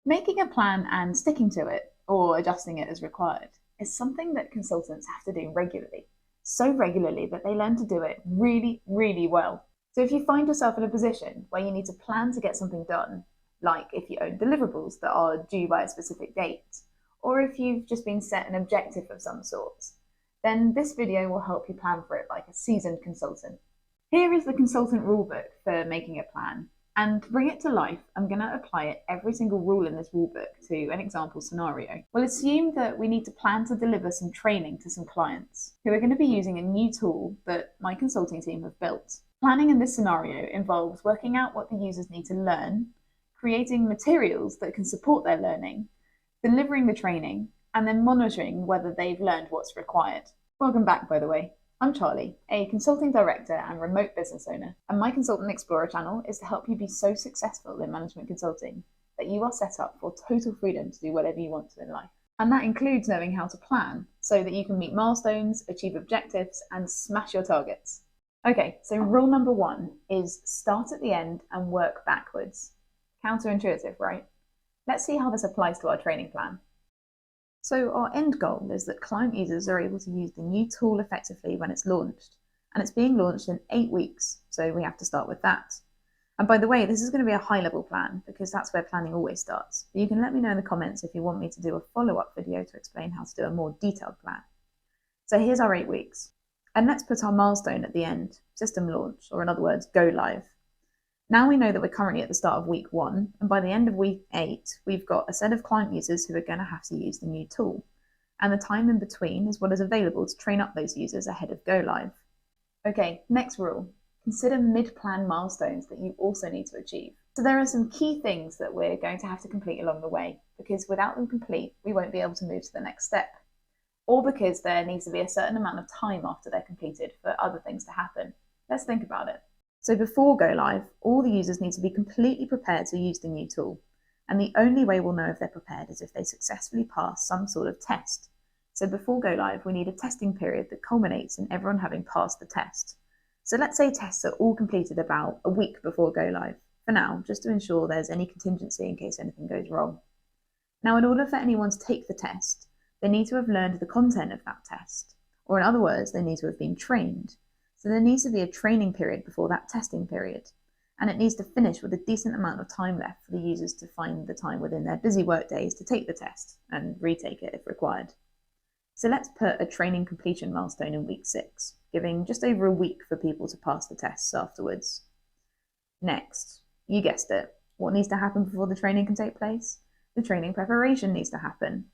Making a plan and sticking to it, or adjusting it as required, is something that consultants have to do regularly. So regularly that they learn to do it really, really well. So if you find yourself in a position where you need to plan to get something done, like if you own deliverables that are due by a specific date, or if you've just been set an objective of some sort, then this video will help you plan for it like a seasoned consultant. Here is the consultant rulebook for making a plan. And to bring it to life, I'm going to apply every single rule in this rulebook to an example scenario. We'll assume that we need to plan to deliver some training to some clients who are going to be using a new tool that my consulting team have built. Planning in this scenario involves working out what the users need to learn, creating materials that can support their learning, delivering the training, and then monitoring whether they've learned what's required. Welcome back, by the way. I'm Charlie, a consulting director and remote business owner, and my Consultant Explorer channel is to help you be so successful in management consulting that you are set up for total freedom to do whatever you want to in life. And that includes knowing how to plan so that you can meet milestones, achieve objectives, and smash your targets. Okay, so rule number 1 is start at the end and work backwards. Counterintuitive, right? Let's see how this applies to our training plan. So our end goal is that client users are able to use the new tool effectively when it's launched. And it's being launched in 8 weeks, so we have to start with that. And by the way, this is going to be a high-level plan because that's where planning always starts. But you can let me know in the comments if you want me to do a follow-up video to explain how to do a more detailed plan. So here's our 8 weeks. And let's put our milestone at the end, system launch, or in other words, go live. Now we know that we're currently at the start of week 1, and by the end of week 8, we've got a set of client users who are going to have to use the new tool. And the time in between is what is available to train up those users ahead of go live. Okay, next rule. Consider mid-plan milestones that you also need to achieve. So there are some key things that we're going to have to complete along the way, because without them complete, we won't be able to move to the next step. Or because there needs to be a certain amount of time after they're completed for other things to happen. Let's think about it. So before go live, all the users need to be completely prepared to use the new tool. And the only way we'll know if they're prepared is if they successfully pass some sort of test. So before go live, we need a testing period that culminates in everyone having passed the test. So let's say tests are all completed about a week before go live, for now, just to ensure there's any contingency in case anything goes wrong. Now, in order for anyone to take the test, they need to have learned the content of that test. Or in other words, they need to have been trained. So there needs to be a training period before that testing period, and it needs to finish with a decent amount of time left for the users to find the time within their busy work days to take the test and retake it if required. So let's put a training completion milestone in week 6, giving just over a week for people to pass the tests afterwards. Next, you guessed it, what needs to happen before the training can take place? The training preparation needs to happen.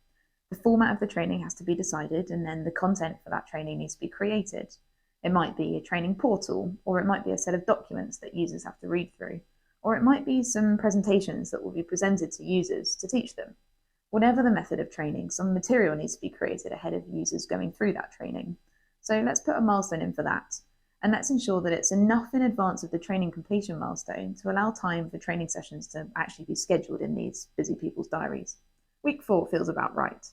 The format of the training has to be decided, and then the content for that training needs to be created. It might be a training portal, or it might be a set of documents that users have to read through, or it might be some presentations that will be presented to users to teach them. Whatever the method of training, some material needs to be created ahead of users going through that training. So let's put a milestone in for that, and let's ensure that it's enough in advance of the training completion milestone to allow time for training sessions to actually be scheduled in these busy people's diaries. Week 4 feels about right.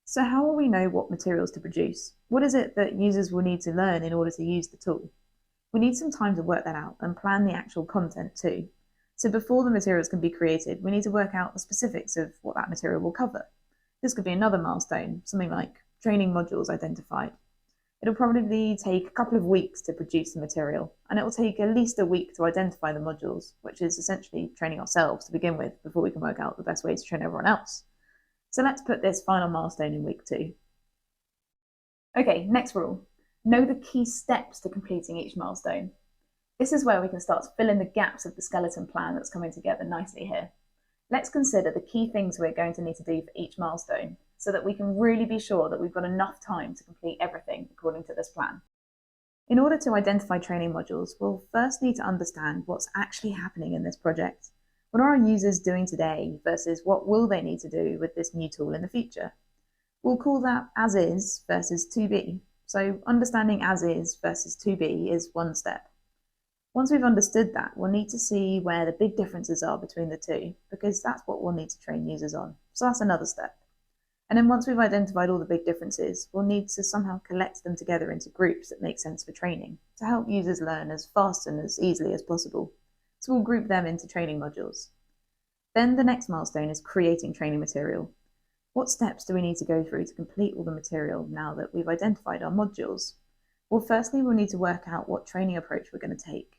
So how will we know what materials to produce? What is it that users will need to learn in order to use the tool? We need some time to work that out and plan the actual content too. So before the materials can be created, we need to work out the specifics of what that material will cover. This could be another milestone, something like training modules identified. It'll probably take a couple of weeks to produce the material, and it will take at least a week to identify the modules, which is essentially training ourselves to begin with before we can work out the best way to train everyone else. So let's put this final milestone in week 2. Okay, next rule. Know the key steps to completing each milestone. This is where we can start to fill in the gaps of the skeleton plan that's coming together nicely here. Let's consider the key things we're going to need to do for each milestone so that we can really be sure that we've got enough time to complete everything according to this plan. In order to identify training modules, we'll first need to understand what's actually happening in this project. What are our users doing today versus what will they need to do with this new tool in the future? We'll call that as is versus to be. So understanding as is versus to be is one step. Once we've understood that, we'll need to see where the big differences are between the two, because that's what we'll need to train users on. So that's another step. And then once we've identified all the big differences, we'll need to somehow collect them together into groups that make sense for training to help users learn as fast and as easily as possible. So we'll group them into training modules. Then the next milestone is creating training material. What steps do we need to go through to complete all the material now that we've identified our modules? Well, firstly, we'll need to work out what training approach we're going to take.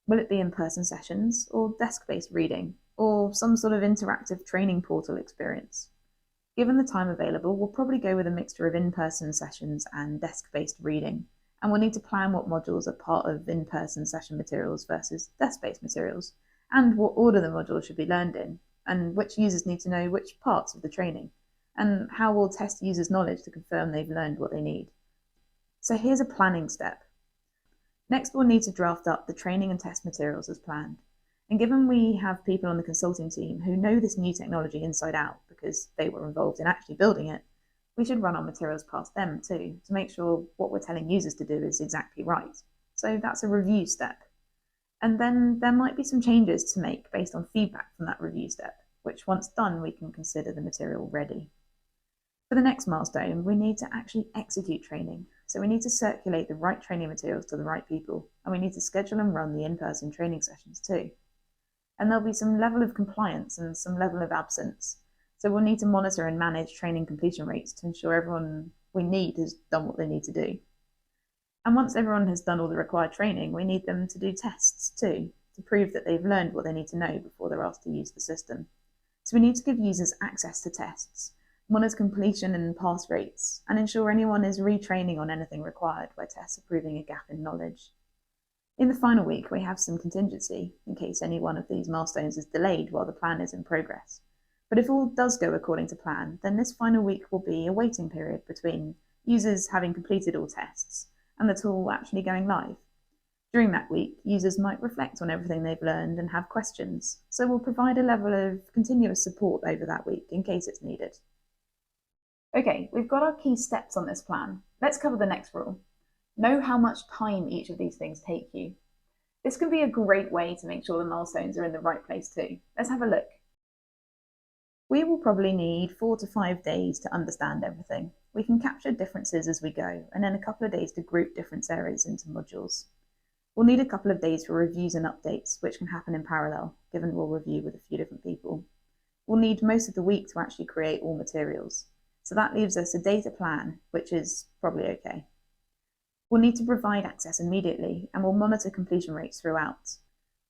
Will it be in-person sessions or desk-based reading or some sort of interactive training portal experience? Given the time available, we'll probably go with a mixture of in-person sessions and desk-based reading, and we'll need to plan what modules are part of in-person session materials versus desk-based materials, and what order the modules should be learned in, and which users need to know which parts of the training, and how we'll test users' knowledge to confirm they've learned what they need. So here's a planning step. Next, we'll need to draft up the training and test materials as planned. And given we have people on the consulting team who know this new technology inside out because they were involved in actually building it, we should run our materials past them too to make sure what we're telling users to do is exactly right. So that's a review step. And then there might be some changes to make based on feedback from that review step, which once done, we can consider the material ready. For the next milestone, we need to actually execute training. So we need to circulate the right training materials to the right people, and we need to schedule and run the in-person training sessions too. And there'll be some level of compliance and some level of absence. So we'll need to monitor and manage training completion rates to ensure everyone we need has done what they need to do. And once everyone has done all the required training, we need them to do tests too, to prove that they've learned what they need to know before they're asked to use the system. So we need to give users access to tests, monitor completion and pass rates, and ensure anyone is retraining on anything required where tests are proving a gap in knowledge. In the final week, we have some contingency in case any one of these milestones is delayed while the plan is in progress. But if all does go according to plan, then this final week will be a waiting period between users having completed all tests and the tool actually going live. During that week, users might reflect on everything they've learned and have questions, so we'll provide a level of continuous support over that week in case it's needed. Okay, we've got our key steps on this plan. Let's cover the next rule. Know how much time each of these things take you. This can be a great way to make sure the milestones are in the right place too. Let's have a look. We will probably need 4 to 5 days to understand everything. We can capture differences as we go, and then a couple of days to group different areas into modules. We'll need a couple of days for reviews and updates, which can happen in parallel, given we'll review with a few different people. We'll need most of the week to actually create all materials. So that leaves us a day to plan, which is probably okay. We'll need to provide access immediately, and we'll monitor completion rates throughout.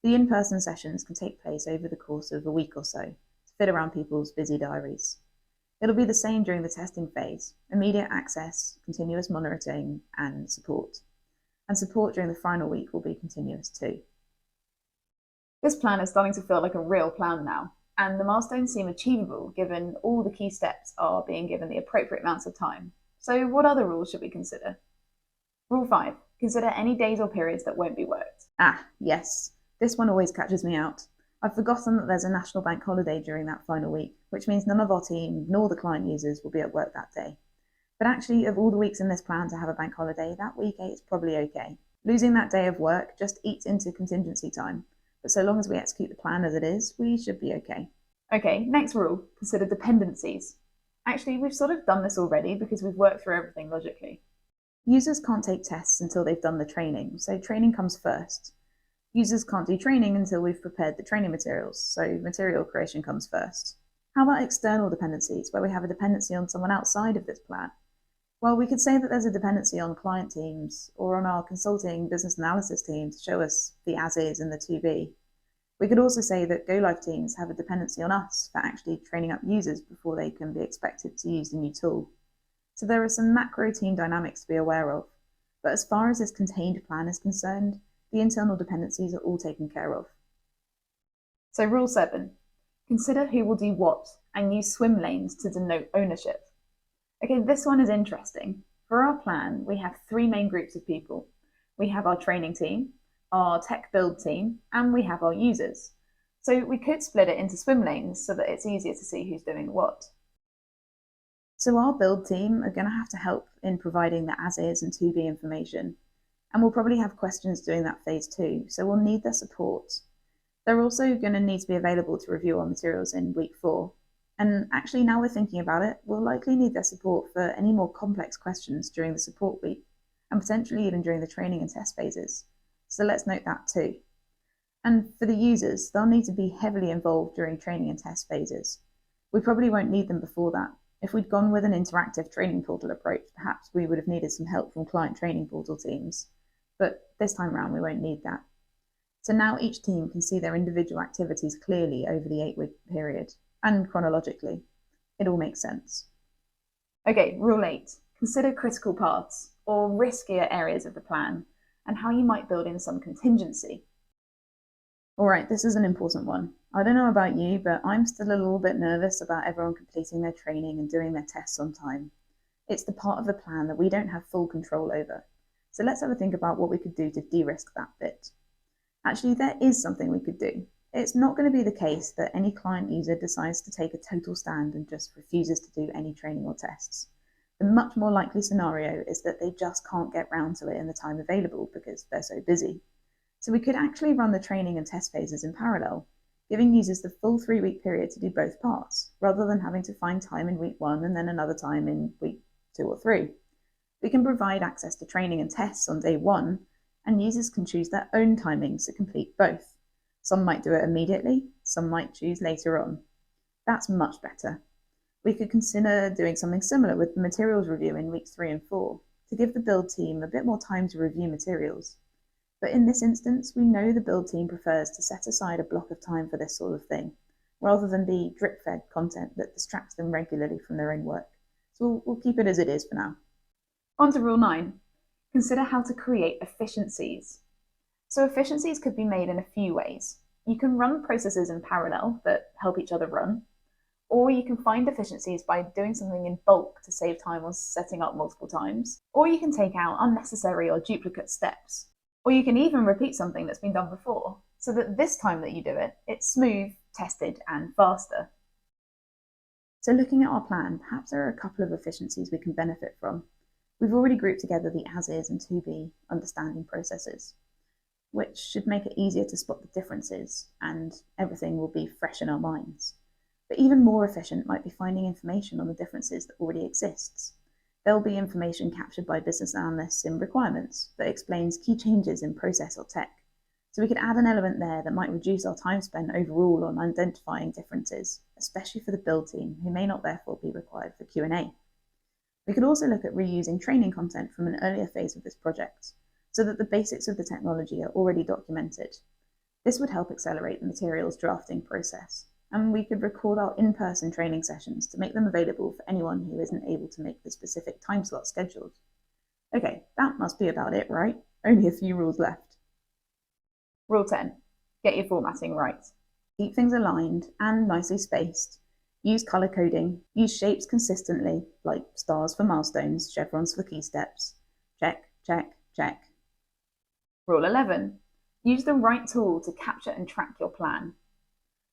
The in-person sessions can take place over the course of a week or so, to fit around people's busy diaries. It'll be the same during the testing phase, immediate access, continuous monitoring, and support. And support during the final week will be continuous too. This plan is starting to feel like a real plan now, and the milestones seem achievable given all the key steps are being given the appropriate amounts of time. So what other rules should we consider? Rule 5. Consider any days or periods that won't be worked. Yes. This one always catches me out. I've forgotten that there's a national bank holiday during that final week, which means none of our team nor the client users will be at work that day. But actually, of all the weeks in this plan to have a bank holiday, that week 8 is probably okay. Losing that day of work just eats into contingency time, but so long as we execute the plan as it is, we should be okay. Okay, next rule, consider dependencies. Actually, we've sort of done this already because we've worked through everything logically. Users can't take tests until they've done the training, so training comes first. Users can't do training until we've prepared the training materials, so material creation comes first. How about external dependencies, where we have a dependency on someone outside of this plan? Well, we could say that there's a dependency on client teams or on our consulting business analysis team to show us the as-is and the to-be. We could also say that go-live teams have a dependency on us for actually training up users before they can be expected to use the new tool. So there are some macro team dynamics to be aware of, but as far as this contained plan is concerned, the internal dependencies are all taken care of. So rule 7, consider who will do what and use swim lanes to denote ownership. Okay, this one is interesting. For our plan, we have 3 main groups of people. We have our training team, our tech build team, and we have our users. So we could split it into swim lanes so that it's easier to see who's doing what. So our build team are going to have to help in providing the as-is and to-be information. And we'll probably have questions during that phase too, so we'll need their support. They're also going to need to be available to review our materials in week 4. And actually, now we're thinking about it, we'll likely need their support for any more complex questions during the support week, and potentially even during the training and test phases. So let's note that too. And for the users, they'll need to be heavily involved during training and test phases. We probably won't need them before that. If we'd gone with an interactive training portal approach, perhaps we would have needed some help from client training portal teams. But this time around, we won't need that. So now each team can see their individual activities clearly over the 8-week period, and chronologically. It all makes sense. Okay, rule 8. Consider critical paths, or riskier areas of the plan, and how you might build in some contingency. Alright, this is an important one. I don't know about you, but I'm still a little bit nervous about everyone completing their training and doing their tests on time. It's the part of the plan that we don't have full control over. So let's have a think about what we could do to de-risk that bit. Actually, there is something we could do. It's not going to be the case that any client user decides to take a total stand and just refuses to do any training or tests. The much more likely scenario is that they just can't get round to it in the time available because they're so busy. So we could actually run the training and test phases in parallel, giving users the full 3-week period to do both parts, rather than having to find time in week 1 and then another time in week 2 or 3. We can provide access to training and tests on day 1, and users can choose their own timings to complete both. Some might do it immediately, some might choose later on. That's much better. We could consider doing something similar with the materials review in weeks 3 and 4, to give the build team a bit more time to review materials. But in this instance, we know the build team prefers to set aside a block of time for this sort of thing, rather than be drip-fed content that distracts them regularly from their own work. So we'll keep it as it is for now. On to rule 9. Consider how to create efficiencies. So efficiencies could be made in a few ways. You can run processes in parallel that help each other run, or you can find efficiencies by doing something in bulk to save time on setting up multiple times, or you can take out unnecessary or duplicate steps. Or you can even repeat something that's been done before, so that this time that you do it, it's smooth, tested, and faster. So looking at our plan, perhaps there are a couple of efficiencies we can benefit from. We've already grouped together the as-is and to-be understanding processes, which should make it easier to spot the differences, and everything will be fresh in our minds. But even more efficient might be finding information on the differences that already exists. There'll be information captured by business analysts in requirements that explains key changes in process or tech. So we could add an element there that might reduce our time spent overall on identifying differences, especially for the build team, who may not therefore be required for Q&A. We could also look at reusing training content from an earlier phase of this project, so that the basics of the technology are already documented. This would help accelerate the materials drafting process. And we could record our in-person training sessions to make them available for anyone who isn't able to make the specific time slot scheduled. Okay, that must be about it, right? Only a few rules left. Rule 10. Get your formatting right. Keep things aligned and nicely spaced. Use color coding. Use shapes consistently, like stars for milestones, chevrons for key steps. Check, check, check. Rule 11. Use the right tool to capture and track your plan.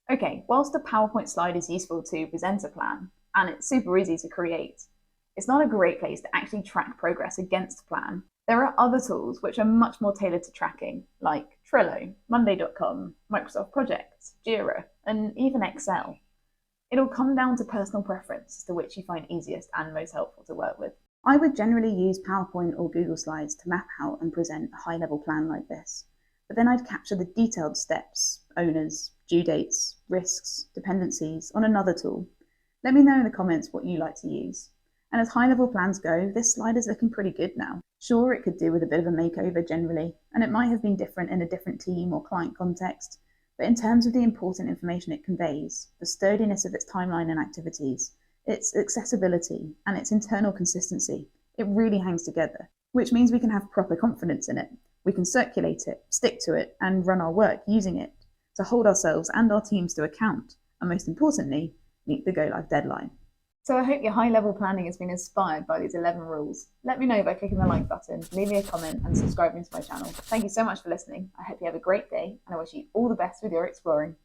Okay, whilst a PowerPoint slide is useful to present a plan, and it's super easy to create, it's not a great place to actually track progress against a plan. There are other tools which are much more tailored to tracking, like Trello, Monday.com, Microsoft Projects, Jira, and even Excel. It'll come down to personal preference as to which you find easiest and most helpful to work with. I would generally use PowerPoint or Google Slides to map out and present a high-level plan like this, but then I'd capture the detailed steps, owners, due dates, risks, dependencies on another tool. Let me know in the comments what you like to use. And as high-level plans go, this slide is looking pretty good now. Sure, it could do with a bit of a makeover generally, and it might have been different in a different team or client context, but in terms of the important information it conveys, the sturdiness of its timeline and activities, its accessibility, and its internal consistency, it really hangs together, which means we can have proper confidence in it. We can circulate it, stick to it, and run our work using it to hold ourselves and our teams to account, and most importantly, meet the go-live deadline. So I hope your high-level planning has been inspired by these 11 rules. Let me know by clicking the like button, leave me a comment, and subscribing to my channel. Thank you so much for listening. I hope you have a great day, and I wish you all the best with your exploring.